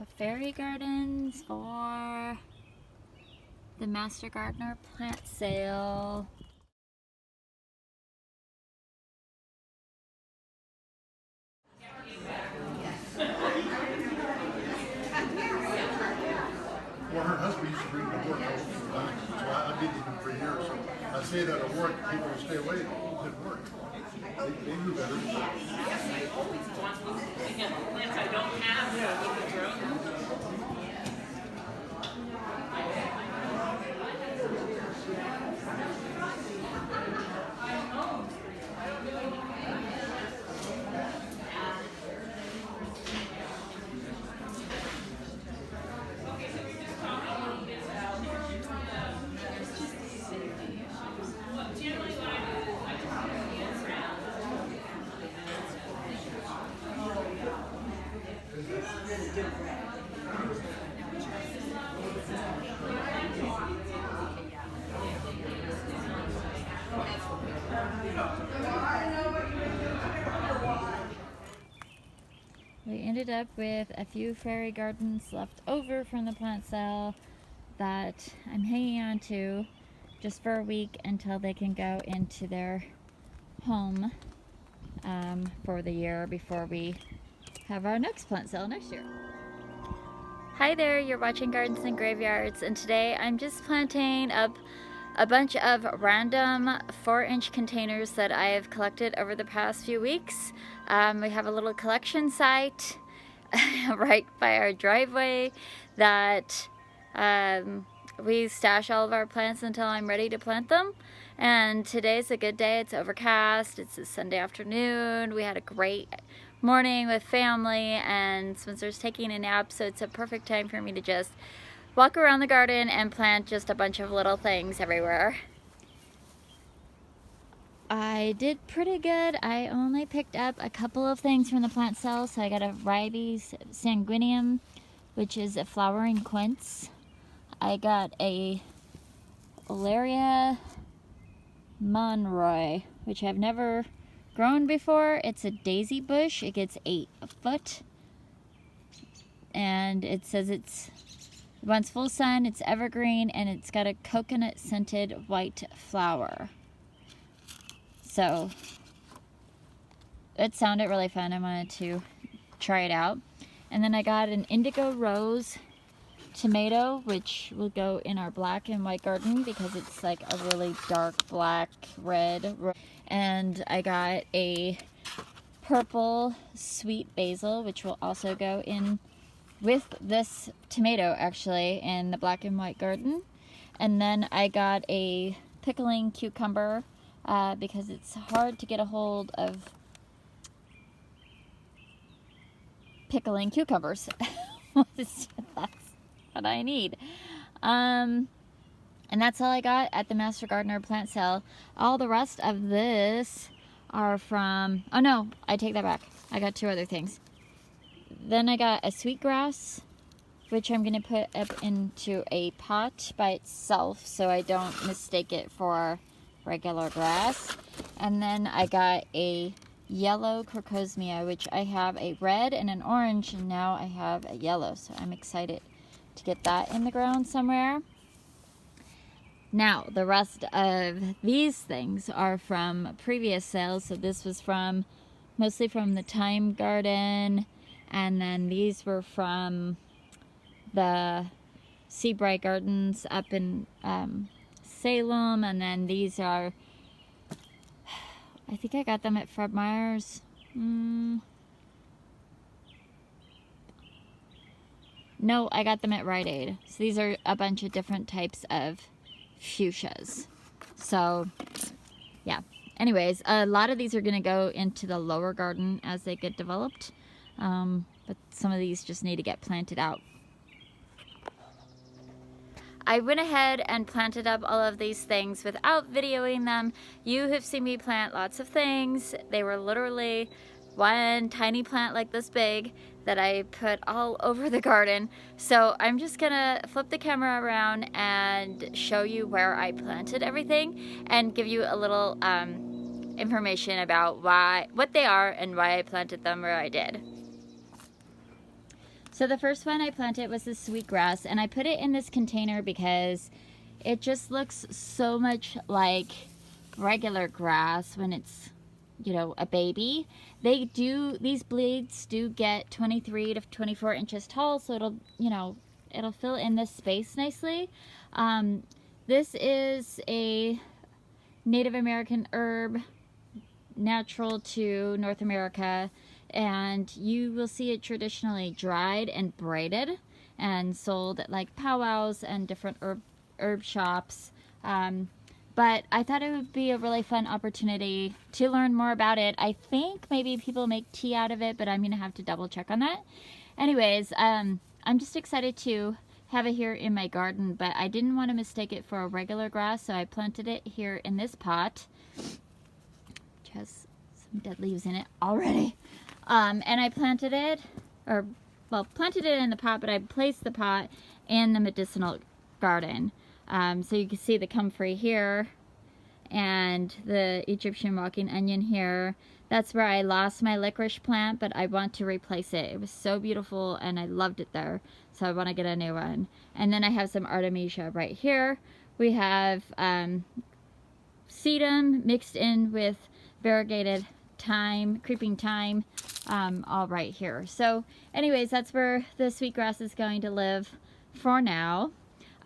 fairy gardens for the Master Gardener plant sale. Well, her husband used to bring the work home from the bank, so I did it for years. So I say that at work, people will stay away. It didn't work. They knew better. Yes, I always want plants I don't have. We ended up with a few fairy gardens left over from the plant sale that I'm hanging on to just for a week until they can go into their home for the year before we have our next plant sale next year. Hi there, you're watching Gardens and Graveyards, and today I'm just planting up a bunch of random 4-inch containers that I have collected over the past few weeks. We have a little collection site right by our driveway that we stash all of our plants until I'm ready to plant them. And today's a good day. It's overcast. It's a Sunday afternoon. We had a great morning with family, and Spencer's taking a nap, so it's a perfect time for me to just walk around the garden and plant just a bunch of little things everywhere. I did pretty good. I only picked up a couple of things from the plant sale. So I got a Ribes sanguineum, which is a flowering quince. I got a Olaria Monroy, which I've never grown before. It's a daisy bush. It gets 8 foot. And it says it wants full sun, it's evergreen, and it's got a coconut scented white flower. So it sounded really fun. I wanted to try it out. And then I got an indigo rose tomato, which will go in our black and white garden because it's like a really dark black red. And I got a purple sweet basil, which will also go in with this tomato actually in the black and white garden. And then I got a pickling cucumber because it's hard to get a hold of pickling cucumbers. That's what I need. And that's all I got at the Master Gardener plant sale. All the rest of this are from, oh no, I take that back. I got 2 other things. Then I got a sweetgrass, which I'm going to put up into a pot by itself so I don't mistake it for regular grass. And then I got a yellow crocosmia, which I have a red and an orange, and now I have a yellow. So I'm excited to get that in the ground somewhere. Now, the rest of these things are from previous sales. So this was from, mostly from the Thyme Garden. And then these were from the Seabright Gardens up in Salem. And then these are, I think I got them at Fred Meyer's. No, I got them at Rite Aid. So these are a bunch of different types of fuchsias. So, yeah. Anyways, a lot of these are going to go into the lower garden as they get developed. But some of these just need to get planted out. I went ahead and planted up all of these things without videoing them. You have seen me plant lots of things. They were literally one tiny plant like this big that I put all over the garden. So I'm just gonna flip the camera around and show you where I planted everything and give you a little information about what they are and why I planted them where I did. So the first one I planted was the Sweetgrass, and I put it in this container because it just looks so much like regular grass when it's, you know, a baby. These blades do get 23 to 24 inches tall, so it'll, you know, it'll fill in this space nicely. This is a Native American herb, natural to North America, and you will see it traditionally dried and braided and sold at like powwows and different herb shops. But I thought it would be a really fun opportunity to learn more about it. I think maybe people make tea out of it, but I'm gonna have to double check on that. Anyways, I'm just excited to have it here in my garden, but I didn't want to mistake it for a regular grass, so I planted it here in this pot, which has some dead leaves in it already. And I planted it, planted it in the pot, but I placed the pot in the medicinal garden. So you can see the comfrey here and the Egyptian walking onion here. That's where I lost my licorice plant, but I want to replace it. It was so beautiful and I loved it there, so I want to get a new one. And then I have some Artemisia right here. We have sedum mixed in with variegated thyme, creeping thyme, all right here. So anyways, that's where the sweetgrass is going to live for now.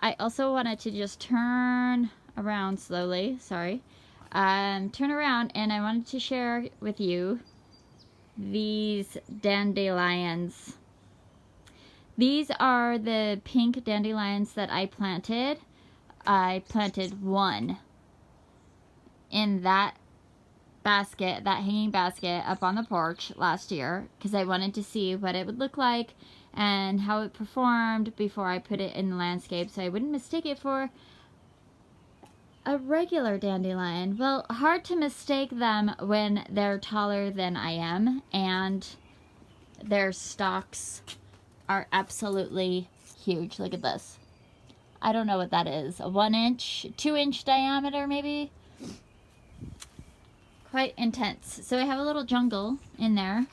I also wanted to just turn around slowly, sorry. Turn around, and I wanted to share with you these dandelions. These are the pink dandelions that I planted. I planted one in that basket, that hanging basket up on the porch last year, because I wanted to see what it would look like and how it performed before I put it in the landscape, so I wouldn't mistake it for a regular dandelion. Well, hard to mistake them when they're taller than I am, and their stalks are absolutely huge. Look at this. I don't know what that is. A 1 inch, 2 inch diameter maybe? Quite intense. So I have a little jungle in there,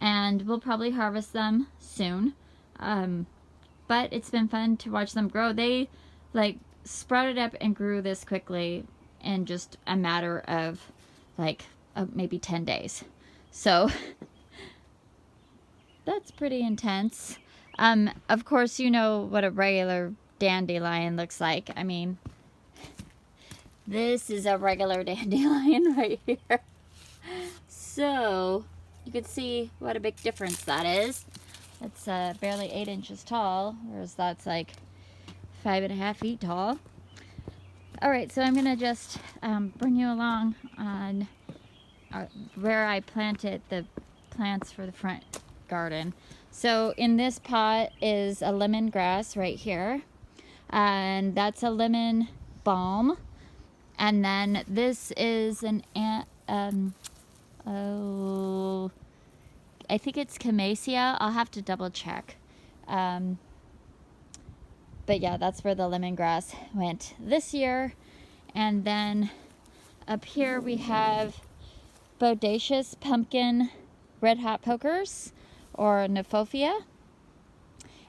and we'll probably harvest them soon. But it's been fun to watch them grow. They like sprouted up and grew this quickly in just a matter of like maybe 10 days. So that's pretty intense. Of course, you know what a regular dandelion looks like. I mean, this is a regular dandelion right here. So you can see what a big difference that is. It's barely 8 inches tall, whereas that's like 5.5 feet tall. All right, so I'm gonna just bring you along on where I planted the plants for the front garden. So in this pot is a lemongrass right here, and that's a lemon balm. And then this is an I think it's Camassia. I'll have to double check. But yeah, that's where the lemongrass went this year. And then up here we have Bodacious Pumpkin red hot pokers, or Nephofia.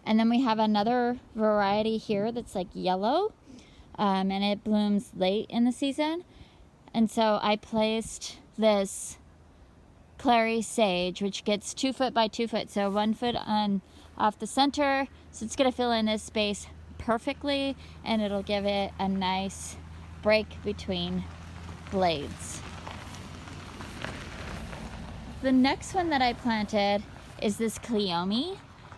And then we have another variety here that's like yellow, and it blooms late in the season. And so I placed this Clary Sage, which gets 2 foot by 2 foot, so 1 foot on off the center, so it's gonna fill in this space perfectly, and it'll give it a nice break between blades. The next one that I planted is this Cleome,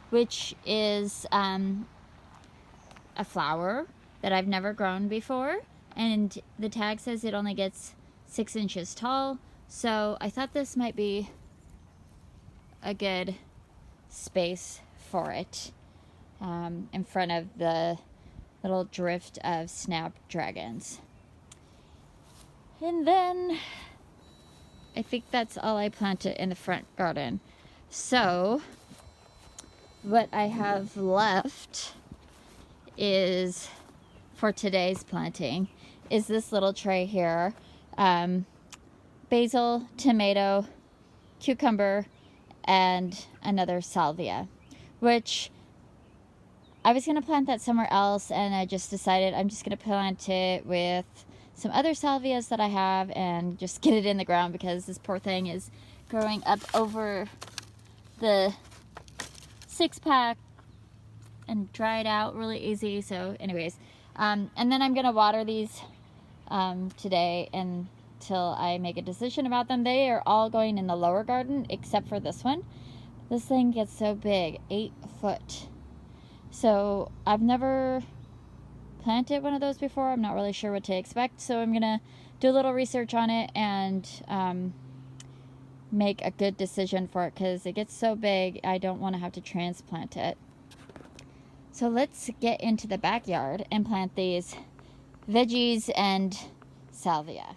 which is a flower that I've never grown before, and the tag says it only gets 6 inches tall. So I thought this might be a good space for it, in front of the little drift of snapdragons. And then I think that's all I planted in the front garden. So what I have left is, for today's planting, is this little tray here. Basil, tomato, cucumber, and another salvia, which I was going to plant that somewhere else, and I just decided I'm just going to plant it with some other salvias that I have and just get it in the ground, because this poor thing is growing up over the 6-pack and dried out really easy. So anyways, and then I'm going to water these today until I make a decision about them. They are all going in the lower garden except for this one. This thing gets so big, 8 foot. So I've never planted one of those before. I'm not really sure what to expect. So I'm going to do a little research on it and make a good decision for it, because it gets so big I don't want to have to transplant it. So let's get into the backyard and plant these veggies and salvia.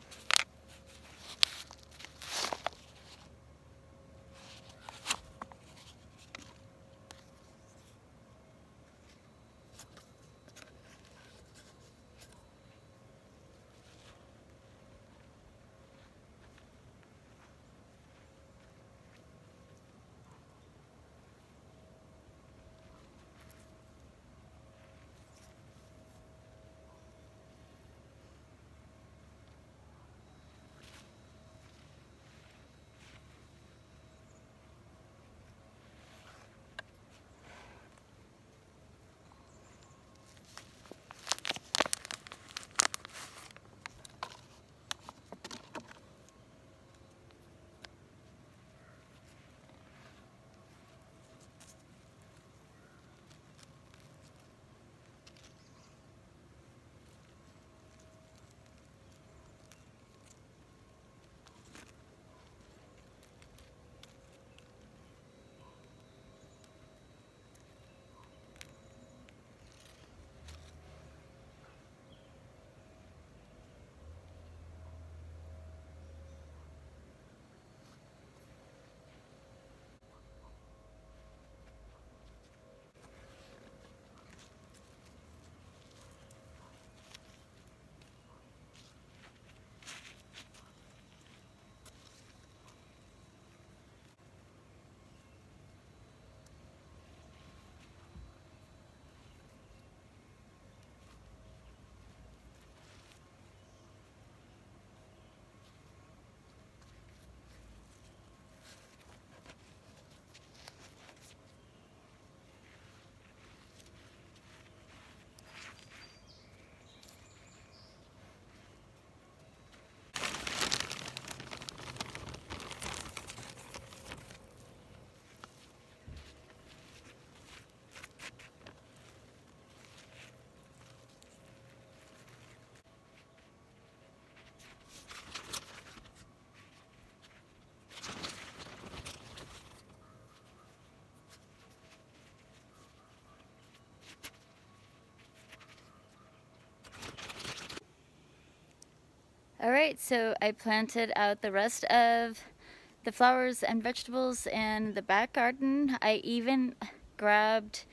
Alright, so I planted out the rest of the flowers and vegetables in the back garden. I even grabbed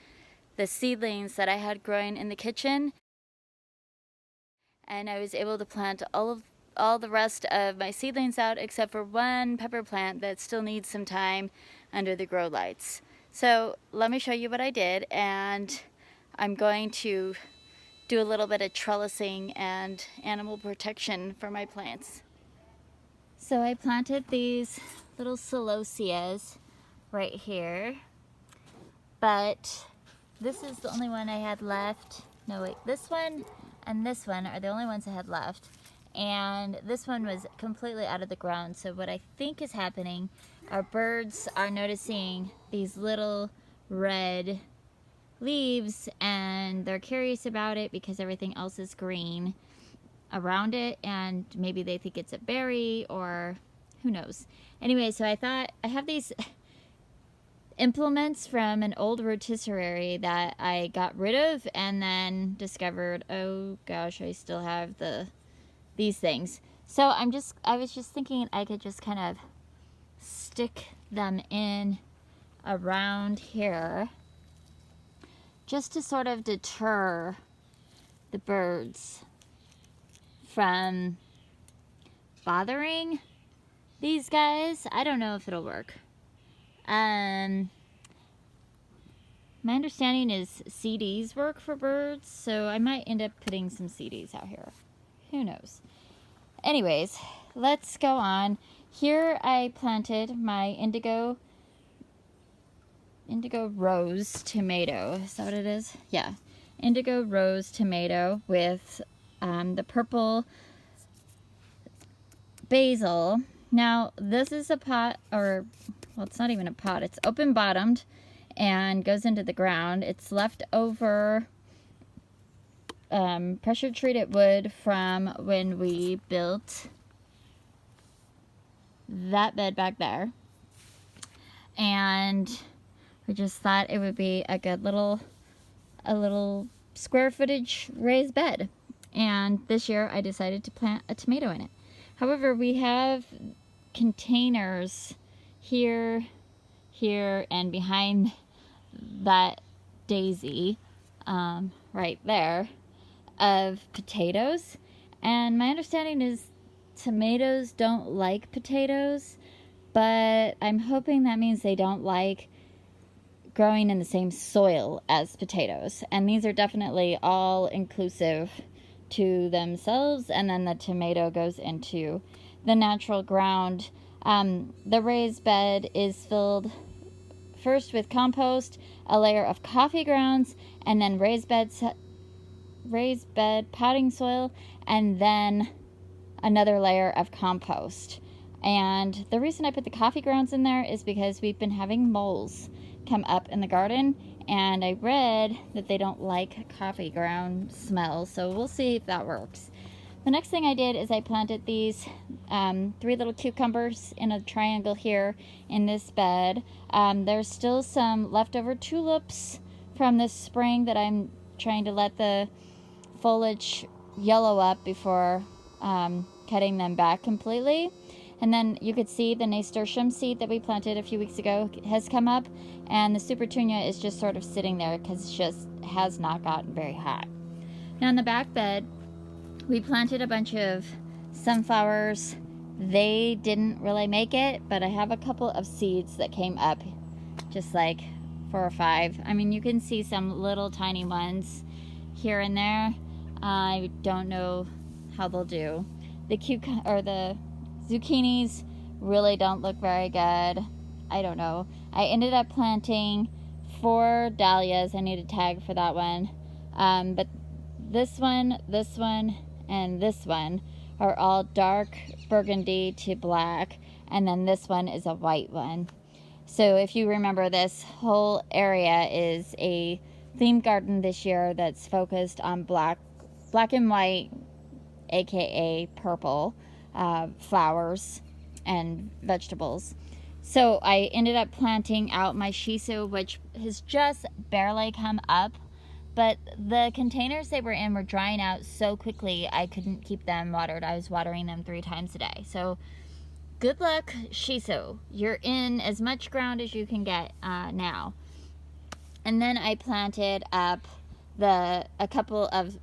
the seedlings that I had growing in the kitchen, and I was able to plant all the rest of my seedlings out except for one pepper plant that still needs some time under the grow lights. So let me show you what I did, and I'm going to do a little bit of trellising and animal protection for my plants. So I planted these little celosias right here, but this is the only one I had left. No wait, this one and this one are the only ones I had left, and this one was completely out of the ground. So what I think is happening, our birds are noticing these little red leaves, and they're curious about it because everything else is green around it, and maybe they think it's a berry, or who knows. Anyway, so I thought, I have these implements from an old rotisserie that I got rid of and then discovered, oh gosh, I still have these things. So I was just thinking I could just kind of stick them in around here, just to sort of deter the birds from bothering these guys. I don't know if it'll work. my understanding is CDs work for birds, so I might end up putting some CDs out here. Who knows? Anyways, let's go on. Here I planted my indigo rose tomato. Is that what it is? Yeah. Indigo rose tomato with the purple basil. Now, this is a pot, or, well, it's not even a pot. It's open bottomed and goes into the ground. It's left over pressure treated wood from when we built that bed back there. And we just thought it would be a good little square footage raised bed. And this year I decided to plant a tomato in it. However, we have containers here, and behind that daisy right there of potatoes. And my understanding is tomatoes don't like potatoes, but I'm hoping that means they don't like growing in the same soil as potatoes. And these are definitely all inclusive to themselves, and then the tomato goes into the natural ground. The raised bed is filled first with compost, a layer of coffee grounds, and then raised bed potting soil, and then another layer of compost. And the reason I put the coffee grounds in there is because we've been having moles come up in the garden, and I read that they don't like coffee ground smell, so we'll see if that works. The next thing I did is I planted these 3 little cucumbers in a triangle here in this bed. There's still some leftover tulips from this spring that I'm trying to let the foliage yellow up before cutting them back completely. And then you could see the nasturtium seed that we planted a few weeks ago has come up, and the supertunia is just sort of sitting there because it just has not gotten very hot. Now in the back bed, we planted a bunch of sunflowers. They didn't really make it, but I have a couple of seeds that came up, just like 4 or 5. I mean, you can see some little tiny ones here and there. I don't know how they'll do. The zucchinis really don't look very good. I don't know. I ended up planting 4 dahlias. I need a tag for that one. But this one, and this one are all dark burgundy to black. And then this one is a white one. So if you remember, this whole area is a themed garden this year that's focused on black and white, aka purple, flowers and vegetables. So I ended up planting out my shiso, which has just barely come up, but the containers they were in were drying out so quickly I couldn't keep them watered. I was watering them 3 times a day. So good luck, shiso. You're in as much ground as you can get now. And then I planted up a couple of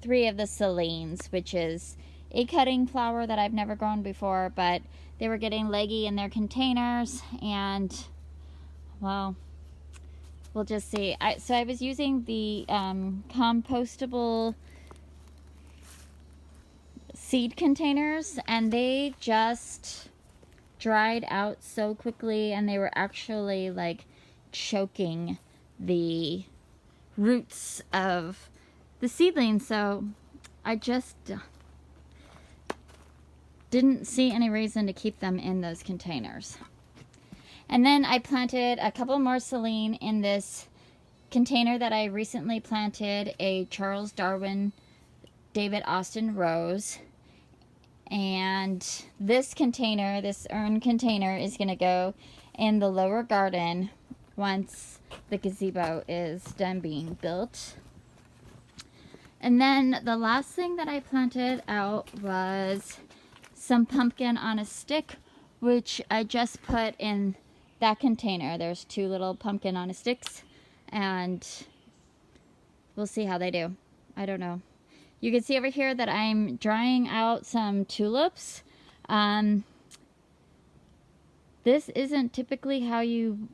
3 of the Celines, which is a cutting flower that I've never grown before, but they were getting leggy in their containers, and well, we'll just see. So I was using the compostable seed containers, and they just dried out so quickly, and they were actually like choking the roots of the seedlings, so I just didn't see any reason to keep them in those containers. And then I planted a couple more Celine in this container that I recently planted, a Charles Darwin David Austin rose. And this container, this urn container, is going to go in the lower garden once the gazebo is done being built. And then the last thing that I planted out was some pumpkin on a stick, which I just put in that container. There's 2 little pumpkin on a sticks, and we'll see how they do. I don't know. You can see over here that I'm drying out some tulips. This isn't typically how you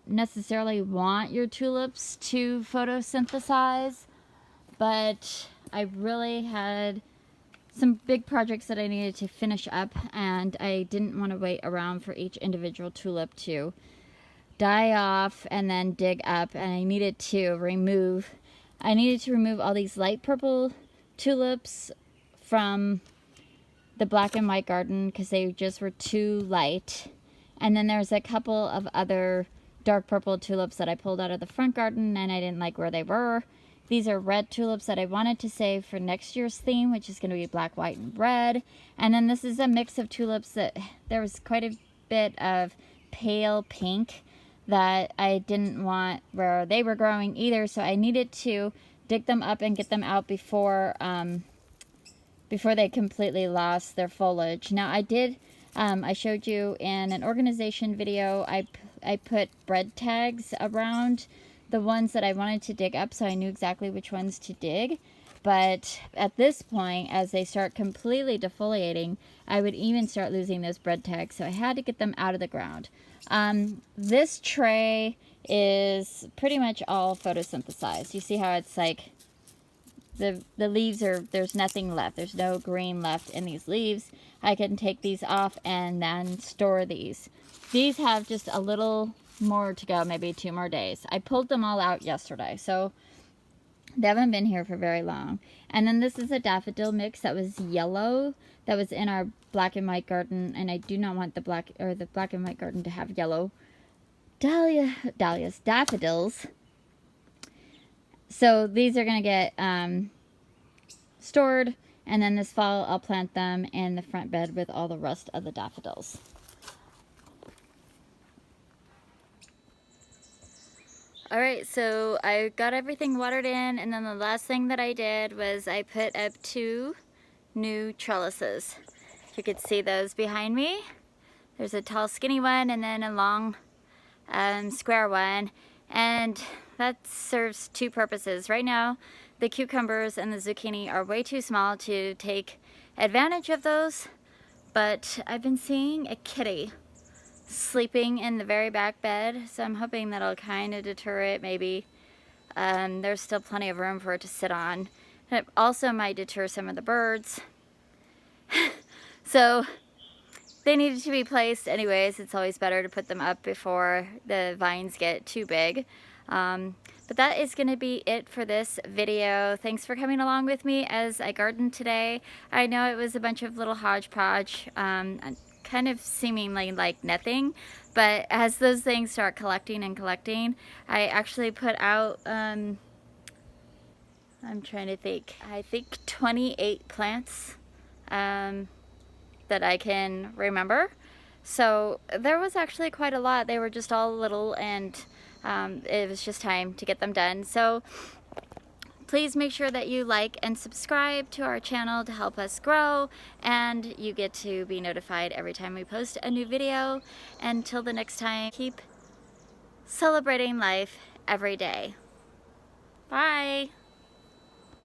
necessarily want your tulips to photosynthesize, but I really had some big projects that I needed to finish up, and I didn't want to wait around for each individual tulip to die off and then dig up, and I needed to remove all these light purple tulips from the black and white garden because they just were too light. And then there's a couple of other dark purple tulips that I pulled out of the front garden and I didn't like where they were. These are red tulips that I wanted to save for next year's theme, which is going to be black, white, and red. And then this is a mix of tulips that there was quite a bit of pale pink that I didn't want where they were growing either. So I needed to dig them up and get them out before they completely lost their foliage. Now I showed you in an organization video, I put bread tags around the ones that I wanted to dig up so I knew exactly which ones to dig. But at this point, as they start completely defoliating, I would even start losing those bread tags. So I had to get them out of the ground. This tray is pretty much all photosynthesized. You see how it's like the leaves there's nothing left. There's no green left in these leaves. I can take these off and then store these. These have just a little more to go, maybe 2 more days. I pulled them all out yesterday, so they haven't been here for very long. And then this is a daffodil mix that was yellow, that was in our black and white garden, and I do not want the black and white garden to have yellow Dahlias, daffodils. So these are going to get stored, and then this fall I'll plant them in the front bed with all the rest of the daffodils. Alright, so I got everything watered in, and then the last thing that I did was I put up 2 new trellises. You could see those behind me. There's a tall skinny one and then a long square one, and that serves 2 purposes. Right now the cucumbers and the zucchini are way too small to take advantage of those, but I've been seeing a kitty sleeping in the very back bed, so I'm hoping that'll kind of deter it. Maybe there's still plenty of room for it to sit on. It also might deter some of the birds. So they needed to be placed anyways. It's always better to put them up before the vines get too big. But that is going to be it for this video. Thanks for coming along with me as I gardened today. I know it was a bunch of little hodgepodge, kind of seemingly like nothing, but as those things start collecting and collecting, I actually put out, I'm trying to think, I think 28 plants that I can remember. So there was actually quite a lot. They were just all little, and it was just time to get them done. So please make sure that you like and subscribe to our channel to help us grow, and you get to be notified every time we post a new video. Until the next time, keep celebrating life every day. Bye!